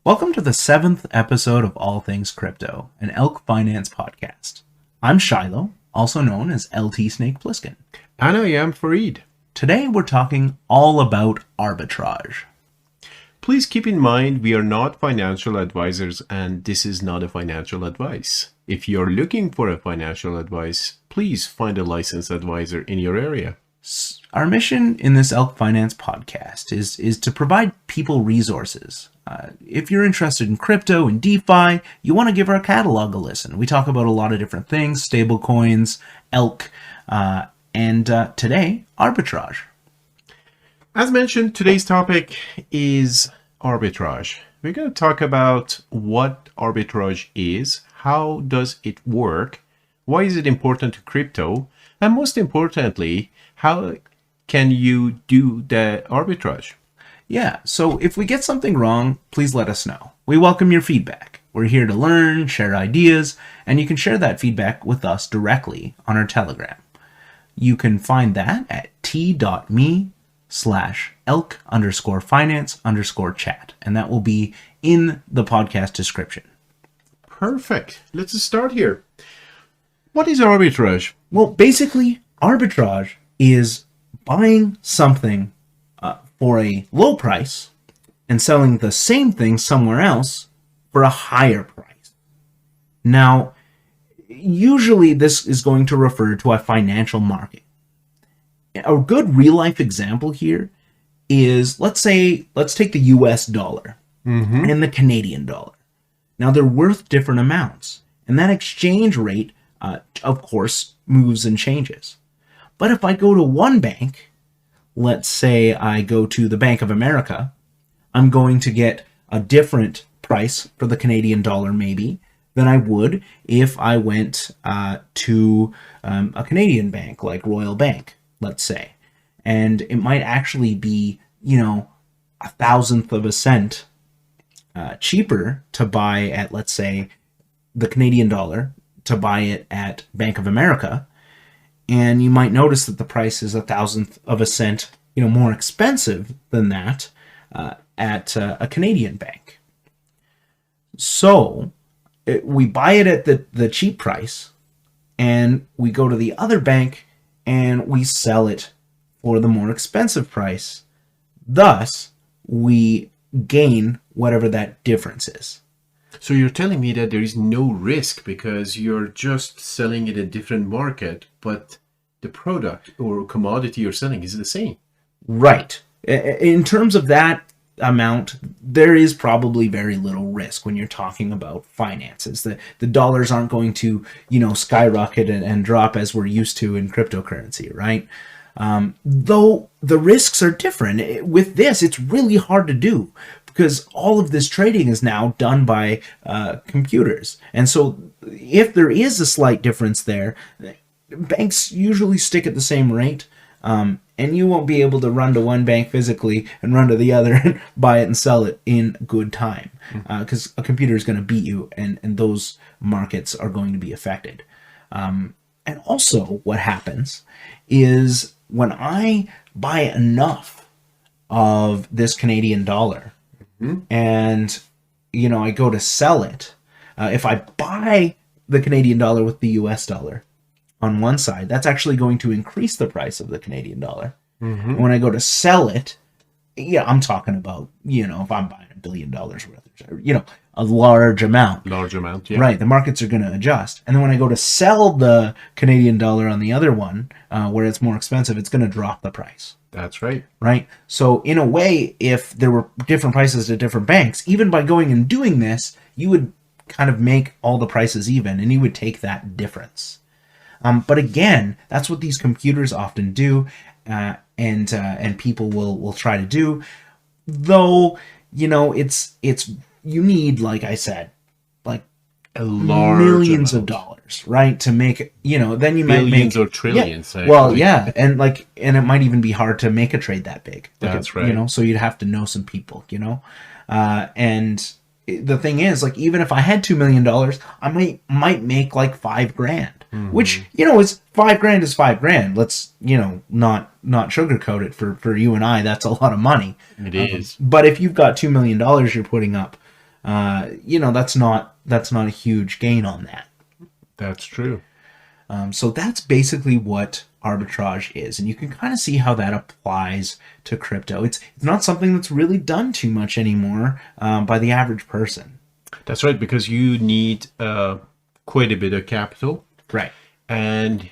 Welcome to the 7th episode of All Things Crypto, an Elk Finance podcast. I'm Shiloh, also known as LT Snake Plissken. And I am Fareed. Today we're talking all about arbitrage. Please keep in mind we are not financial advisors and this is not a financial advice. If you're looking for a financial advice, please find a licensed advisor in your area. Our mission in this Elk Finance podcast is to provide people resources. If you're interested in crypto and DeFi, you want to give our catalog a listen. We talk about a lot of different things, stablecoins, elk, and today, arbitrage. As mentioned, today's topic is arbitrage. We're going to talk about what arbitrage is, how does it work, why is it important to crypto, and most importantly, how can you do the arbitrage? Yeah, so if we get something wrong, please let us know. We welcome your feedback. We're here to learn, share ideas, and you can share that feedback with us directly on our Telegram. You can find that at t.me/elk_finance_chat, and that will be in the podcast description. Perfect. Let's start here. What is arbitrage? Well, basically, arbitrage is buying something for a low price and selling the same thing somewhere else for a higher price. Now, usually this is going to refer to a financial market. A good real-life example here is, let's take the US dollar and the Canadian dollar. Now, they're worth different amounts, and that exchange rate, of course, moves and changes. But if I go to one bank, let's say I go to the Bank of America, I'm going to get a different price for the Canadian dollar maybe than I would if I went to a Canadian bank like Royal Bank, let's say. And it might actually be, a thousandth of a cent cheaper to buy at, let's say, the Canadian dollar, to buy it at Bank of America. And you might notice that the price is a thousandth of a cent, more expensive than that at a Canadian bank. So we buy it at the cheap price, and we go to the other bank and we sell it for the more expensive price. Thus, we gain whatever that difference is. So you're telling me that there is no risk because you're just selling it in a different market, but the product or commodity you're selling is the same. Right. In terms of that amount, there is probably very little risk when you're talking about finances. The dollars aren't going to, skyrocket and drop as we're used to in cryptocurrency, right? Though the risks are different. With this, it's really hard to do because all of this trading is now done by computers. And so if there is a slight difference there, banks usually stick at the same rate, and you won't be able to run to one bank physically and run to the other and buy it and sell it in good time, because a computer is going to beat you, and those markets are going to be affected. And also what happens is when I buy enough of this Canadian dollar, and I go to sell it, if I buy the Canadian dollar with the US dollar on one side, that's actually going to increase the price of the Canadian dollar. And when I go to sell it, I'm talking about, if I'm buying $1 billion worth, a large amount. Large amount, yeah. Right, the markets are going to adjust. And then when I go to sell the Canadian dollar on the other one, where it's more expensive, it's going to drop the price. That's right. Right? So in a way, if there were different prices at different banks, even by going and doing this, you would kind of make all the prices even, and you would take that difference. But again, that's what these computers often do, and people will try to do. Though, it's you need, like I said, like a large millions amount of dollars, right? To make it, then you might make billions or trillions. Yeah, well, yeah, and it might even be hard to make a trade that big. That's right. So you'd have to know some people, and the thing is, even if I had $2 million, I might make like $5,000. Which, is $5,000 is $5,000. Let's, not sugarcoat it for you and I. That's a lot of money. It is. But if you've got $2 million you're putting up, that's not a huge gain on that. That's true. So that's basically what arbitrage is, and you can kind of see how that applies to crypto. It's not something that's really done too much anymore by the average person. That's right, because you need quite a bit of capital, Right. and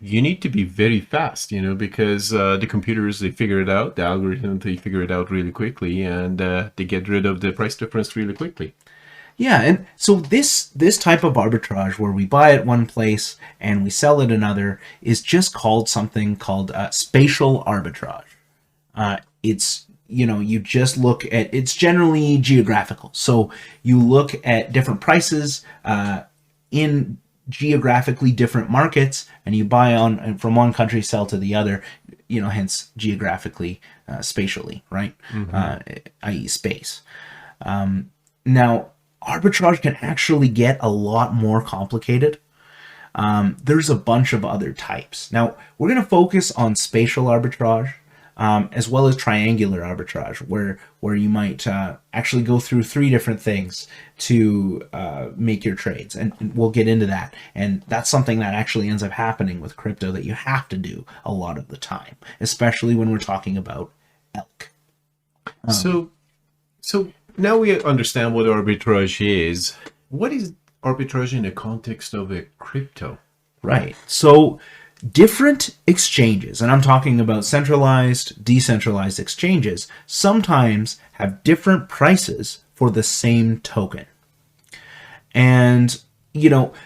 you need to be very fast, because the computers, they figure it out, the algorithm, they figure it out really quickly, and they get rid of the price difference really quickly. Yeah, and so this type of arbitrage where we buy at one place and we sell at another is just called something called spatial arbitrage. It's you just look at, it's generally geographical. So you look at different prices in geographically different markets, and you buy on from one country, sell to the other. Hence geographically, spatially, right? I.e., space. Now, arbitrage can actually get a lot more complicated. There's a bunch of other types. Now, we're going to focus on spatial arbitrage, as well as triangular arbitrage, where you might actually go through 3 different things to make your trades. And we'll get into that. And that's something that actually ends up happening with crypto that you have to do a lot of the time, especially when we're talking about elk. So now we understand what arbitrage is. What is arbitrage in the context of a crypto? Right. So different exchanges, and I'm talking about centralized, decentralized exchanges, sometimes have different prices for the same token. And,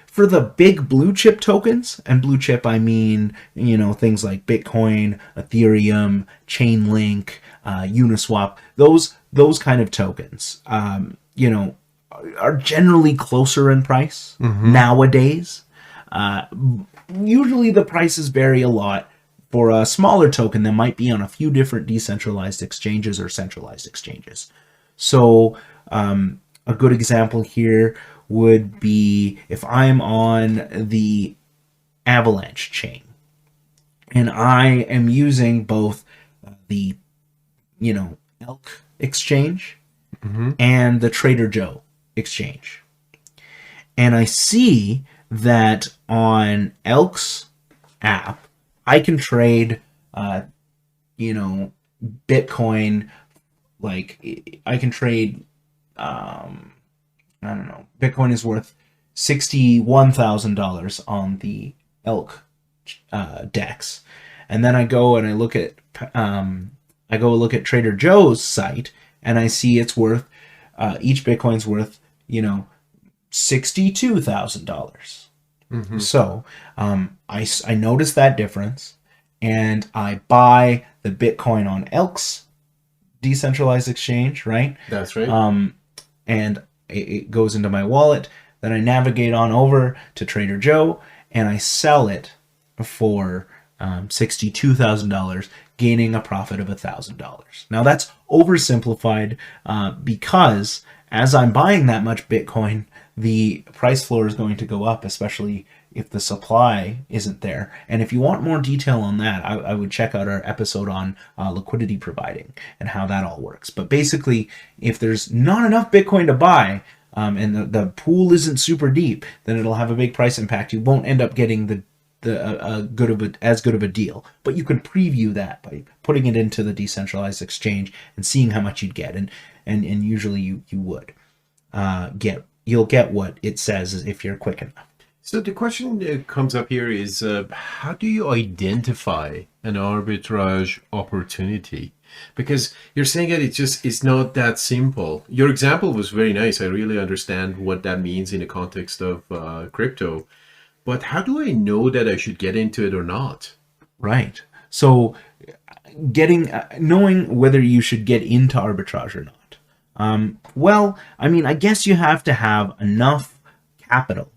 for the big blue chip tokens, and blue chip, I mean, things like Bitcoin, Ethereum, Chainlink, Uniswap, those kind of tokens, are generally closer in price nowadays. Usually the prices vary a lot for a smaller token that might be on a few different decentralized exchanges or centralized exchanges. So a good example here would be if I'm on the Avalanche chain and I am using both the Elk exchange and the Trader Joe exchange. And I see that on Elk's app, I can trade, Bitcoin, like I can trade, I don't know, Bitcoin is worth $61,000 on the Elk DEX. And then I go and I look at, Trader Joe's site, and I see it's worth, each Bitcoin's worth, $62,000. So I notice that difference, and I buy the Bitcoin on Elk's decentralized exchange, right? That's right. And it goes into my wallet. Then I navigate on over to Trader Joe, and I sell it for $62,000, gaining a profit of $1,000. Now that's oversimplified because as I'm buying that much Bitcoin, the price floor is going to go up, especially if the supply isn't there. And if you want more detail on that, I would check out our episode on liquidity providing and how that all works. But basically, if there's not enough Bitcoin to buy, and the pool isn't super deep, then it'll have a big price impact. You won't end up getting as good of a deal. But you can preview that by putting it into the decentralized exchange and seeing how much you'd get. And usually you would you'll get what it says if you're quick enough. So the question that comes up here is, how do you identify an arbitrage opportunity? Because you're saying that it's not that simple. Your example was very nice. I really understand what that means in the context of crypto. But how do I know that I should get into it or not? Right. So knowing whether you should get into arbitrage or not. Well, I mean, I guess you have to have enough capital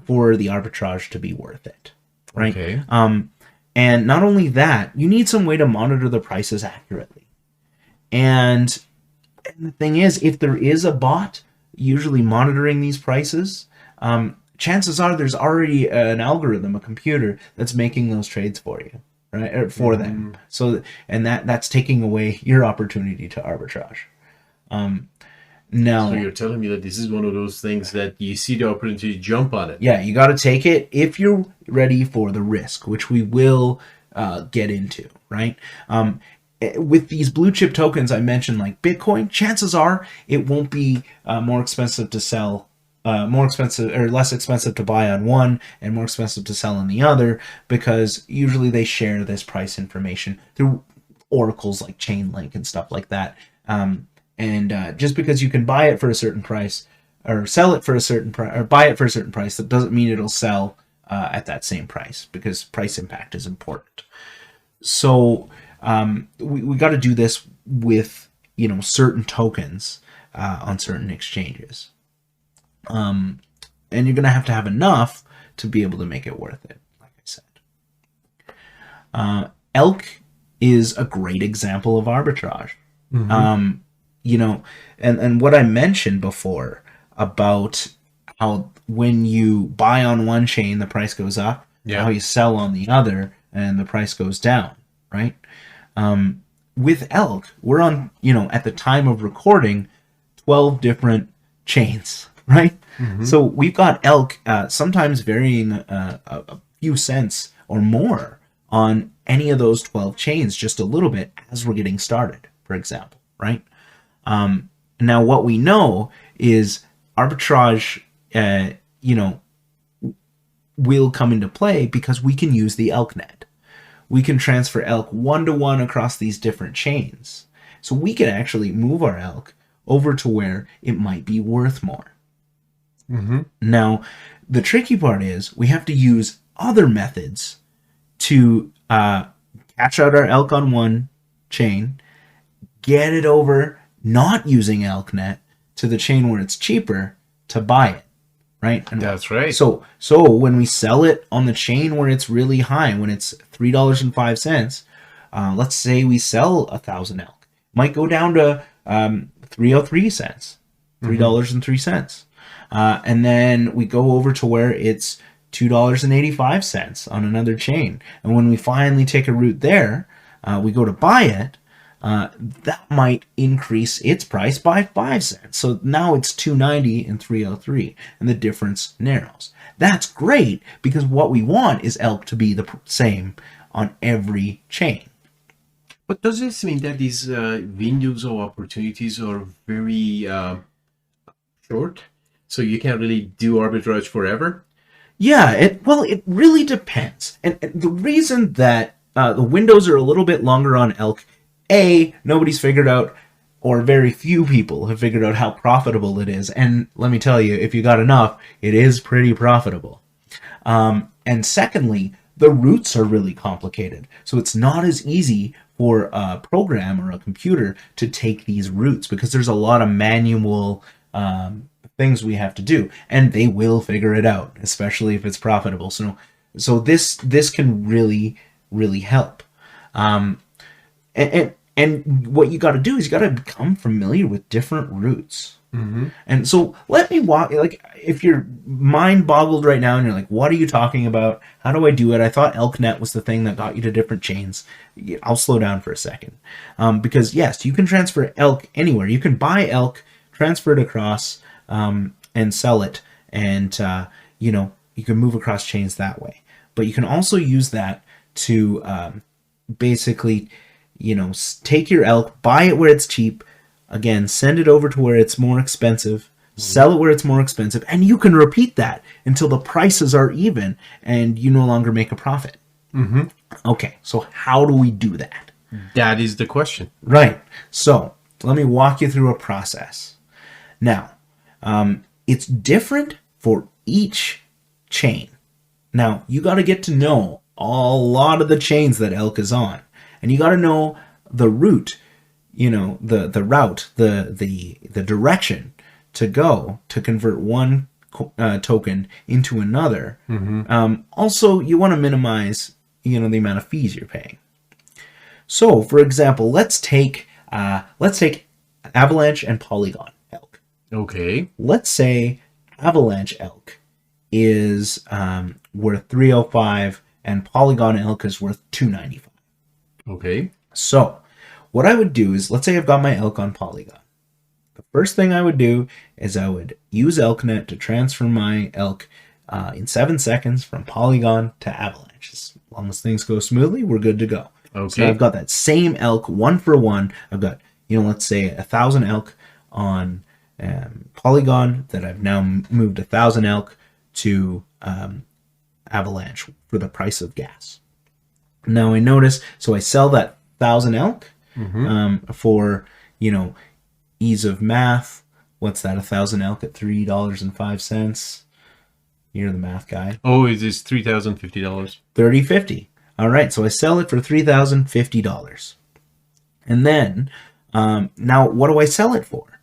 for the arbitrage to be worth it, right? Okay. And not only that, you need some way to monitor the prices accurately. And the thing is, if there is a bot usually monitoring these prices, chances are there's already an algorithm, a computer that's making those trades for you, right? Or for them. So, and that's taking away your opportunity to arbitrage. Now, So you're telling me that this is one of those things that you see the opportunity to jump on it. yeah, you got to take it if you're ready for the risk, which we will get into, right? With these blue chip tokens I mentioned, like Bitcoin, chances are it won't be more expensive to sell, more expensive or less expensive to buy on one and more expensive to sell on the other, because usually they share this price information through oracles like Chainlink and stuff like that. And just because you can buy it for a certain price or sell it for a certain price or buy it for a certain price, that doesn't mean it'll sell at that same price, because price impact is important. So we got to do this with, certain tokens on certain exchanges. And you're going to have enough to be able to make it worth it, like I said. Elk is a great example of arbitrage. And what I mentioned before about how when you buy on one chain, the price goes up, how you sell on the other and the price goes down, right? With Elk, we're on, at the time of recording, 12 different chains, right? So we've got Elk sometimes varying a few cents or more on any of those 12 chains, just a little bit as we're getting started, for example, right? Now, what we know is arbitrage, will come into play because we can use the ElkNet. We can transfer Elk one-to-one across these different chains. So we can actually move our Elk over to where it might be worth more. Now, the tricky part is we have to use other methods to cash out our Elk on one chain, get it over, not using ElkNet, to the chain where it's cheaper to buy it, right? And that's right. So when we sell it on the chain where it's really high, when it's $3.05, let's say we sell 1,000 Elk, might go down to 303 cents, $3.03. And then we go over to where it's $2.85 on another chain. And when we finally take a route there, we go to buy it, that might increase its price by 5 cents. So now it's $2.90 and $3.03, and the difference narrows. That's great, because what we want is Elk to be the same on every chain. But does this mean that these windows of opportunities are very short? So you can't really do arbitrage forever? Yeah, it really depends. And the reason that the windows are a little bit longer on Elk, nobody's figured out, or very few people have figured out how profitable it is. And let me tell you, if you got enough, it is pretty profitable. And secondly, the routes are really complicated. So it's not as easy for a program or a computer to take these routes, because there's a lot of manual things we have to do, and they will figure it out, especially if it's profitable. So this can really, really help. And what you got to do is you got to become familiar with different routes. And so let me walk, like, if you're mind boggled right now and you're like, what are you talking about? How do I do it? I thought ElkNet was the thing that got you to different chains. I'll slow down for a second. Because yes, you can transfer Elk anywhere. You can buy Elk, transfer it across, and sell it. And, you can move across chains that way. But you can also use that to basically, take your Elk, buy it where it's cheap, again, send it over to where it's more expensive, sell it where it's more expensive, and you can repeat that until the prices are even and you no longer make a profit. Okay, so how do we do that? That is the question. Right. So let me walk you through a process. Now, it's different for each chain. Now, you got to get to know a lot of the chains that Elk is on. And you got to know the route, the route, the direction to go to convert one token into another. Also, you want to minimize, the amount of fees you're paying. So, for example, let's take Avalanche and Polygon Elk. Okay. Let's say Avalanche Elk is worth 305 and Polygon Elk is worth 295. Okay. So what I would do is, let's say I've got my Elk on Polygon. The first thing I would do is I would use ElkNet to transfer my elk in 7 seconds from Polygon to Avalanche. As long as things go smoothly, we're good to go. Okay. So I've got that same elk one for one. I've got, let's say 1,000 elk on Polygon that I've now moved 1,000 elk to Avalanche for the price of gas. Now I notice, so I sell that 1,000 elk for, ease of math. What's that? 1,000 elk at $3.05. You're the math guy. Oh, it is $3,050. $30.50. All right, so I sell it for $3,050. And then, now what do I sell it for?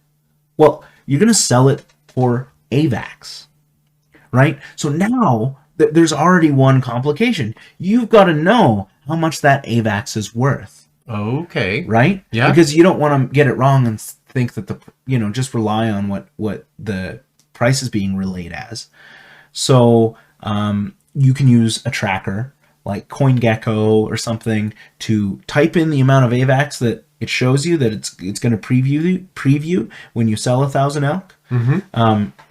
Well, you're going to sell it for AVAX, right? So now there's already one complication. You've got to know how much that AVAX is worth. Okay. Right? Yeah. Because you don't want to get it wrong and think that just rely on what the price is being relayed as. So you can use a tracker like CoinGecko or something to type in the amount of AVAX that it shows you that it's going to preview when you sell 1,000 elk.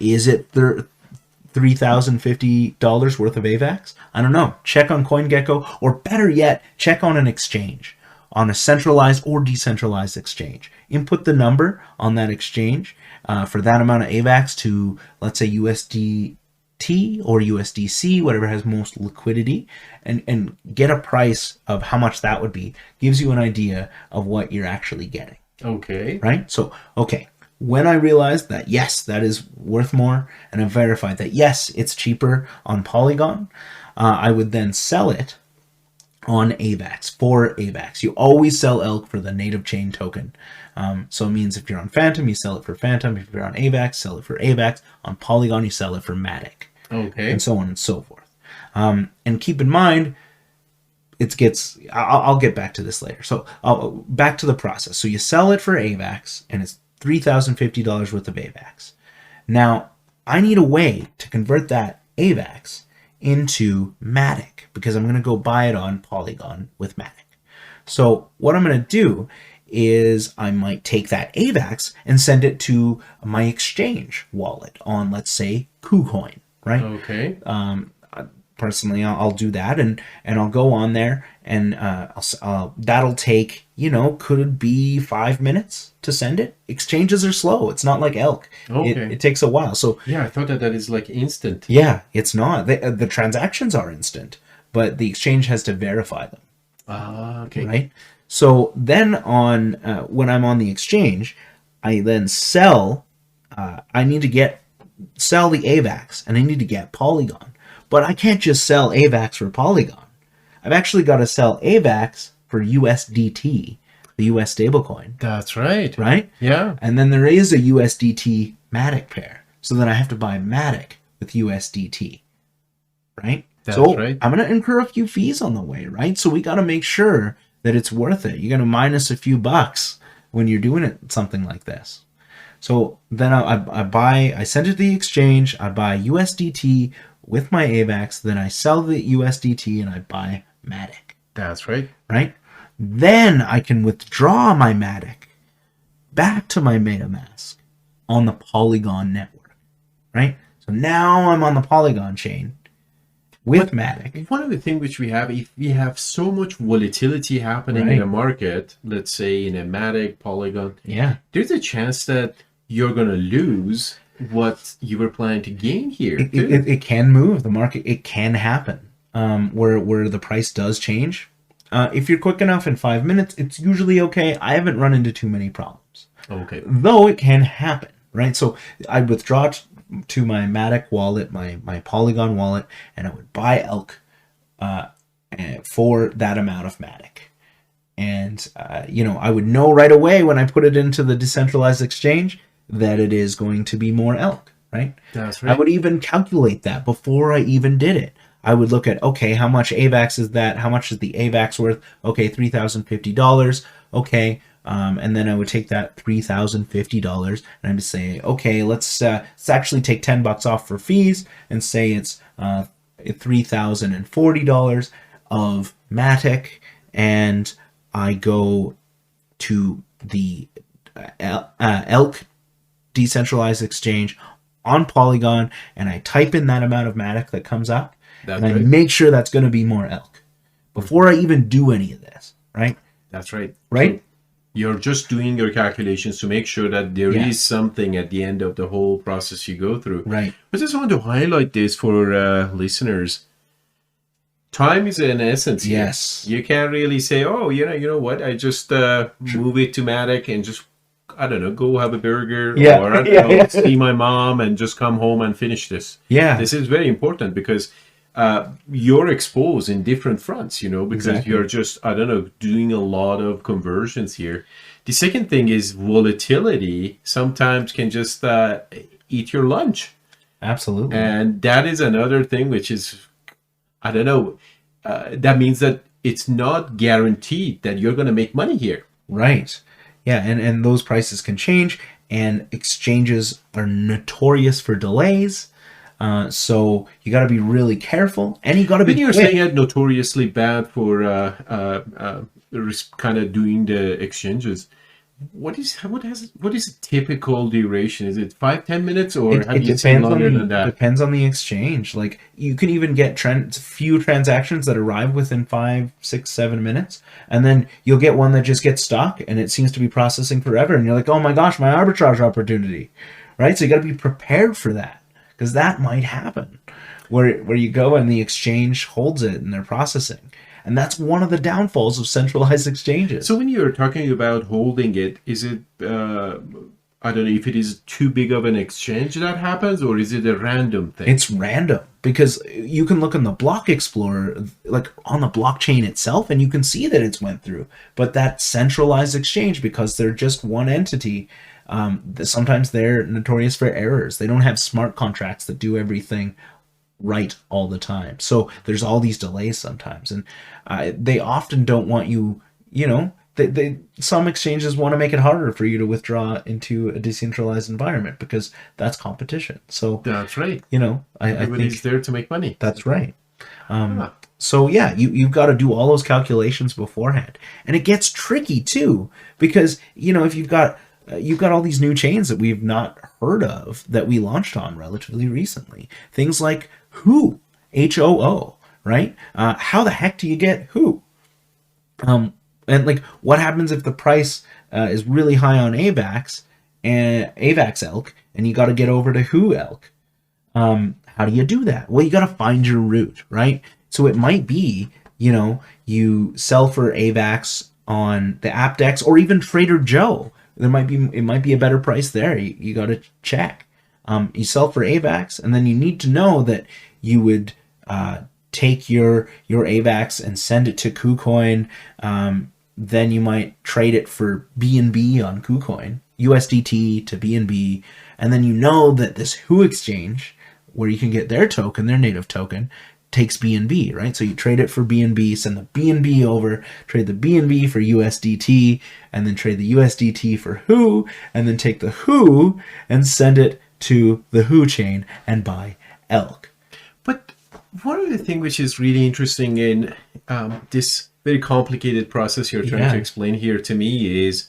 Is it $3,050 worth of AVAX? I don't know. Check on CoinGecko, or better yet, check on an exchange, on a centralized or decentralized exchange. Input the number on that exchange for that amount of AVAX to, let's say, USDT or USDC, whatever has most liquidity, and get a price of how much that would be. Gives you an idea of what you're actually getting. Okay. Right? So, okay. When I realized that, yes, that is worth more, and I verified that, yes, it's cheaper on Polygon, I would then sell it on AVAX, for AVAX. You always sell elk for the native chain token. So it means if you're on Phantom, you sell it for Phantom. If you're on AVAX, sell it for AVAX. On Polygon, you sell it for Matic. Okay. And so on and so forth. And keep in mind, I'll get back to this later. So back to the process. So you sell it for AVAX, and it's $3,050 worth of AVAX. Now, I need a way to convert that AVAX into Matic, because I'm going to go buy it on Polygon with Matic. So what I'm going to do is I might take that AVAX and send it to my exchange wallet on, let's say, KuCoin, right? Okay. Personally, I'll do that, and I'll go on there, and that'll take, could be 5 minutes to send it. Exchanges are slow. It's not like Elk. Okay. It takes a while. So yeah, I thought that is like instant. Yeah, it's not. The transactions are instant, but the exchange has to verify them. Ah, okay. Right. So then when I'm on the exchange, I then sell. I need to sell the AVAX, and I need to get Polygon. But I can't just sell AVAX for Polygon. I've actually got to sell AVAX for USDT, the US stablecoin. That's right. Right? Yeah. And then there is a USDT Matic pair. So then I have to buy Matic with USDT. Right? That's right. I'm going to incur a few fees on the way, right? So we got to make sure that it's worth it. You're going to minus a few bucks when you're doing something like this. So then I send it to the exchange, I buy USDT with my AVAX, then I sell the USDT and I buy Matic. That's right. Right? Then I can withdraw my Matic back to my MetaMask on the Polygon network. Right? So now I'm on the Polygon chain with Matic. One of the things which we have, if we have so much volatility happening in the market, let's say in a Matic, Polygon, there's a chance that you're going to lose what you were planning to gain here. It can move the market. It can happen where the price does change. If you're quick enough in 5 minutes, it's usually okay. I haven't run into too many problems. Okay. Though it can happen, right? So I withdraw to my Matic wallet, my Polygon wallet, and I would buy Elk for that amount of Matic. And, I would know right away when I put it into the decentralized exchange that it is going to be more Elk, right? That's right. I would even calculate that before I even did it. I would look at, okay, how much AVAX is that? How much is the AVAX worth? Okay, $3,050. Okay, and then I would take that $3,050 and I would say, okay, let's actually take $10 off for fees and say it's $3,040 of Matic, and I go to the Elk decentralized exchange on Polygon, and I type in that amount of Matic that comes up, That's and I right. make sure that's going to be more elk before I even do any of this, right? That's right. Right? So you're just doing your calculations to make sure that there Yeah. is something at the end of the whole process you go through. Right. I just want to highlight this for listeners. Time is an essence here. Yes. You can't really say, oh, you know what? I just move it to Matic and just, I don't know, go have a burger Yeah. or I don't Yeah, know, yeah. see my mom and just come home and finish this. Yeah. This is very important because you're exposed in different fronts, because Exactly. you're just, I don't know, doing a lot of conversions here. The second thing is volatility sometimes can just eat your lunch. Absolutely. And that is another thing which is, I don't know, that means that it's not guaranteed that you're going to make money here. Right. Yeah, and those prices can change, and exchanges are notorious for delays. So you got to be really careful, and you got to be When you're quick. saying it notoriously bad for kind of doing the exchanges, what is a typical duration? Is it 5-10 minutes, or have you seen longer than that? Depends on the exchange. Like you can even get few transactions that arrive within 5, 6, 7 minutes, and then you'll get one that just gets stuck and it seems to be processing forever, and you're like, oh my gosh, my arbitrage opportunity, right? So you got to be prepared for that, because that might happen where you go and the exchange holds it and they're processing. And that's one of the downfalls of centralized exchanges. So when you're talking about holding it, is it, I don't know if it is too big of an exchange that happens, or is it a random thing? It's random, because you can look in the block explorer, like on the blockchain itself, and you can see that it's went through. But that centralized exchange, because they're just one entity, sometimes they're notorious for errors. They don't have smart contracts that do everything right all the time. So there's all these delays sometimes, and they often don't want you, some exchanges want to make it harder for you to withdraw into a decentralized environment, because that's competition. So That's right. I Everybody's think there to make money. that's right. So yeah, you've got to do all those calculations beforehand, and it gets tricky too, because if you've got all these new chains that we've not heard of that we launched on relatively recently, things like Who, HOO, right? How the heck do you get Who? And like, what happens if the price is really high on AVAX and AVAX elk, and you got to get over to Who elk? How do you do that? Well, you got to find your route, right? So it might be, you sell for AVAX on the app.elk or even Trader Joe. It might be a better price there. You got to check. You sell for AVAX, and then you need to know that you would take your AVAX and send it to KuCoin. Then you might trade it for BNB on KuCoin, USDT to BNB, and then that this Who exchange, where you can get their token, their native token, takes BNB, right? So you trade it for BNB, send the BNB over, trade the BNB for USDT, and then trade the USDT for Who, and then take the Who and send it to the Who chain and buy elk. But one of the things which is really interesting in this very complicated process you're trying to explain here to me is,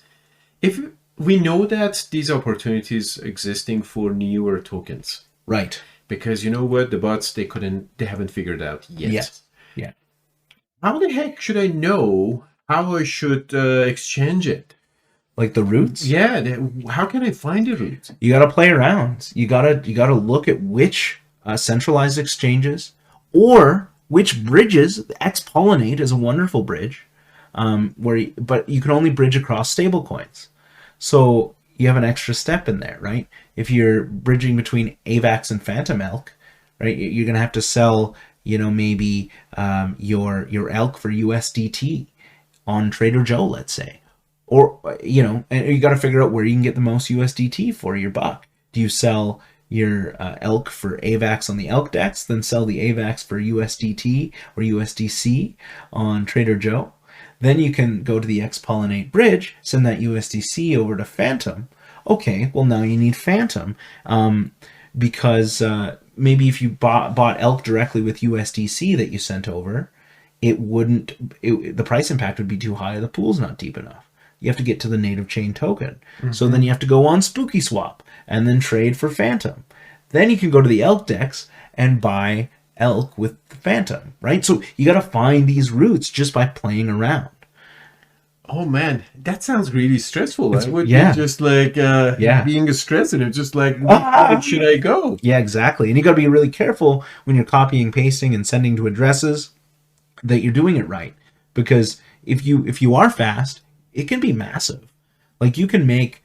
if we know that these opportunities existing for newer tokens, right? Because you know what, the bots they haven't figured out yet. Yes. Yeah. How the heck should I know how I should exchange it? Like the routes? Yeah. How can I find the routes? You got to play around. You gotta look at which centralized exchanges or which bridges. X-Pollinate is a wonderful bridge, but you can only bridge across stablecoins. So you have an extra step in there, right? If you're bridging between AVAX and Phantom Elk, right, you're gonna have to sell, maybe your elk for USDT on Trader Joe, let's say, or and you got to figure out where you can get the most USDT for your buck. Do you sell your elk for AVAX on the elk DEX, then sell the AVAX for USDT or USDC on Trader Joe? Then you can go to the X-Pollinate bridge, send that USDC over to Phantom. Okay, well now you need Phantom, because maybe if you bought elk directly with USDC that you sent over, the price impact would be too high. The pool's not deep enough. you have to get to the native chain token. So then you have to go on Spooky Swap and then trade for Phantom. Then you can go to the Elk Dex and buy Elk with the Phantom, right? So you got to find these routes just by playing around. Oh man, that sounds really stressful. I would yeah. be just like being a stress, and it's just like, where should I go? Yeah, exactly. And you got to be really careful when you're copying, pasting, and sending to addresses that you're doing it right. Because if you are fast, it can be massive. Like you can make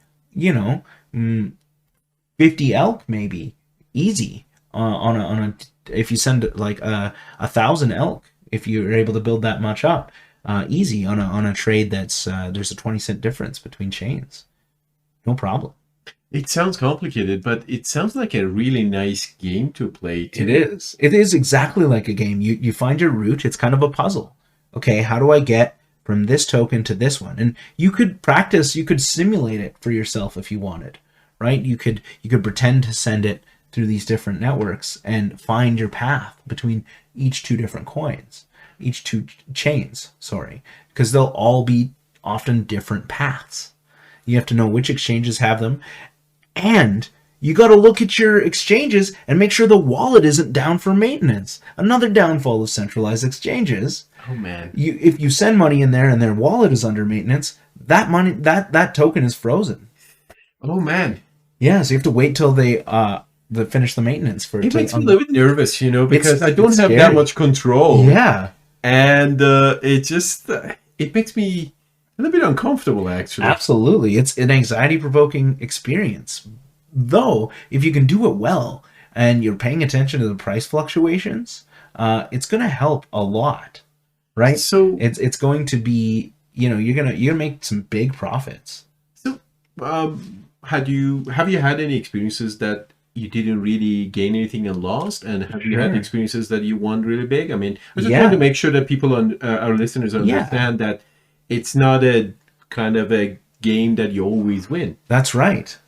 50 elk maybe easy on a if you send like 1,000 elk, if you're able to build that much up. Easy on a trade that's there's a 20-cent difference between chains. No problem. It sounds complicated, but it sounds like a really nice game to play too. It is. It is exactly like a game. You find your route. It's kind of a puzzle. Okay, how do I get from this token to this one? And you could practice. You could simulate it for yourself if you wanted, right? You could pretend to send it through these different networks and find your path between each two different coins. Each two chains, because they'll all be often different paths. You have to know which exchanges have them, and you got to look at your exchanges and make sure the wallet isn't down for maintenance. Another downfall of centralized exchanges. Oh man! If you send money in there and their wallet is under maintenance, that money that token is frozen. Oh man! Yeah, so you have to wait till they finish the maintenance for it. It makes me a little bit nervous, because I don't have that much control. Yeah. And it makes me a little bit uncomfortable, actually. Absolutely. It's an anxiety-provoking experience. Though, if you can do it well and you're paying attention to the price fluctuations, it's going to help a lot, right? So it's going to be, you're gonna make some big profits. So, have you had any experiences that you didn't really gain anything and lost? And have you had experiences that you won really big? I mean, I was just trying to make sure that people our listeners understand that it's not a kind of a game that you always win. That's right.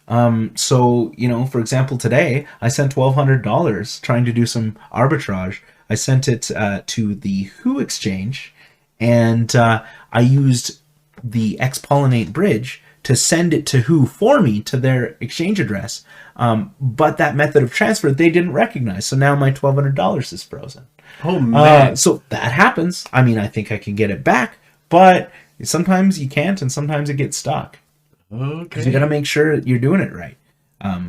So, for example, today I sent $1,200 trying to do some arbitrage. I sent it to the Who exchange, and I used the X-Pollinate bridge to send it to Who for me to their exchange address. But that method of transfer they didn't recognize. So now my $1,200 is frozen. Oh, man. So that happens. I mean, I think I can get it back, but sometimes you can't, and sometimes it gets stuck. Okay. Because you got to make sure you're doing it right.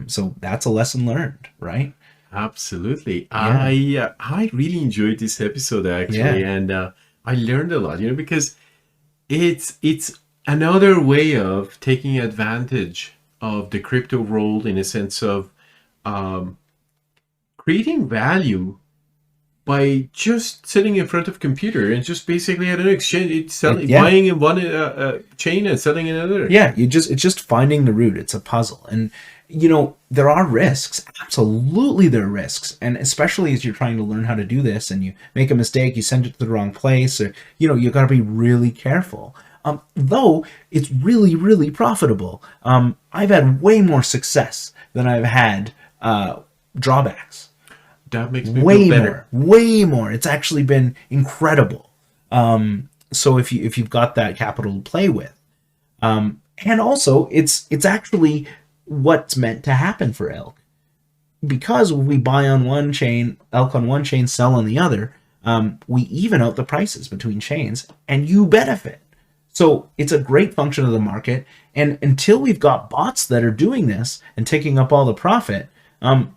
So that's a lesson learned, right? Absolutely. Yeah. I really enjoyed this episode, actually. And I learned a lot, because it's another way of taking advantage of the crypto world in a sense of creating value by just sitting in front of a computer and just basically at an exchange, buying in one chain and selling in another. Yeah, it's just finding the route. It's a puzzle. And, there are risks. Absolutely there are risks. And especially as you're trying to learn how to do this and you make a mistake, you send it to the wrong place, or, you got to be really careful. Though it's really, really profitable. I've had way more success than I've had drawbacks. That makes me feel better. Way more. It's actually been incredible. So if you've got that capital to play with, and also it's actually what's meant to happen for Elk, because when we buy on one chain, Elk on one chain, sell on the other, we even out the prices between chains, and you benefit. So it's a great function of the market. And until we've got bots that are doing this and taking up all the profit,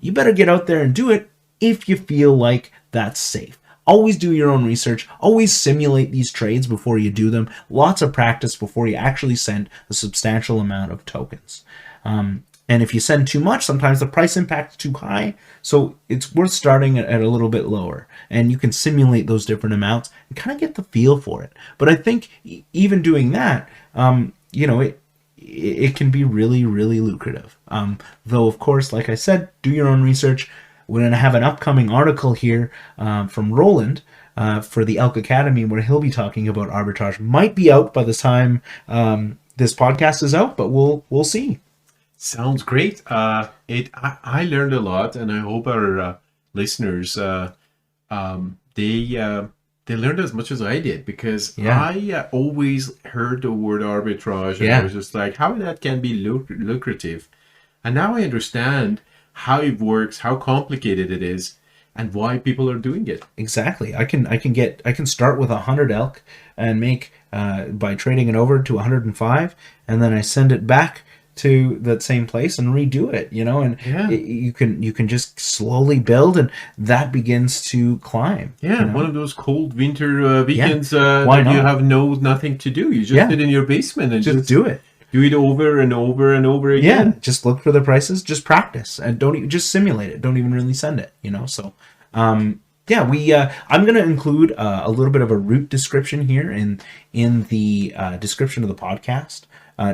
you better get out there and do it if you feel like that's safe. Always do your own research. Always simulate these trades before you do them. Lots of practice before you actually send a substantial amount of tokens. And if you send too much, sometimes the price impact is too high. So it's worth starting at a little bit lower. And you can simulate those different amounts and kind of get the feel for it. But I think even doing that, it can be really, really lucrative. Though, of course, like I said, do your own research. We're going to have an upcoming article here from Roland for the Elk Academy where he'll be talking about arbitrage. Might be out by the time this podcast is out, but we'll see. Sounds great. I learned a lot, and I hope our listeners they they learned as much as I did, because Yeah. I always heard the word arbitrage, and I Yeah. was just like, how that can be lucrative. And now I understand how it works, how complicated it is, and why people are doing it. Exactly. I can start with 100 elk and make by trading it over to 105, and then I send it back to that same place and redo it, and Yeah. you can just slowly build, and that begins to climb. Yeah, one of those cold winter weekends Why that you not? have nothing to do. You just sit in your basement and Just do it. do it over and over and over Yeah, again. just look for the prices, just practice, and just simulate it. Don't even really send it, So, yeah, I'm gonna include a little bit of a route description here in the description of the podcast,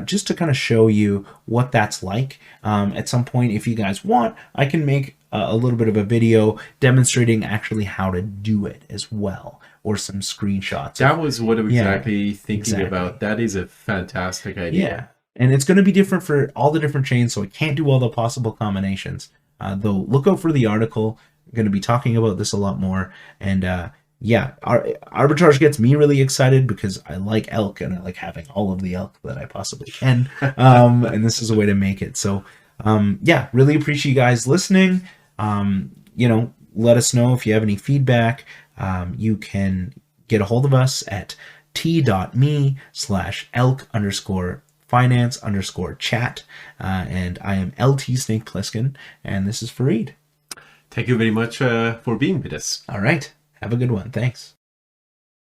just to kind of show you what that's like. At some point, if you guys want, I can make a little bit of a video demonstrating actually how to do it as well, or some screenshots. That was what I was Yeah, exactly thinking about. exactly. That is a fantastic idea. Yeah, and it's going to be different for all the different chains, so I can't do all the possible combinations. Though, look out for the article. I'm going to be talking about this a lot more. And yeah, arbitrage gets me really excited because I like elk, and I like having all of the elk that I possibly can. And this is a way to make it. So yeah, really appreciate you guys listening. Let us know if you have any feedback. You can get a hold of us at t.me/elk_finance_chat. And I am LT Snake Plissken, and this is Fareed. Thank you very much for being with us. All right. Have a good one. Thanks.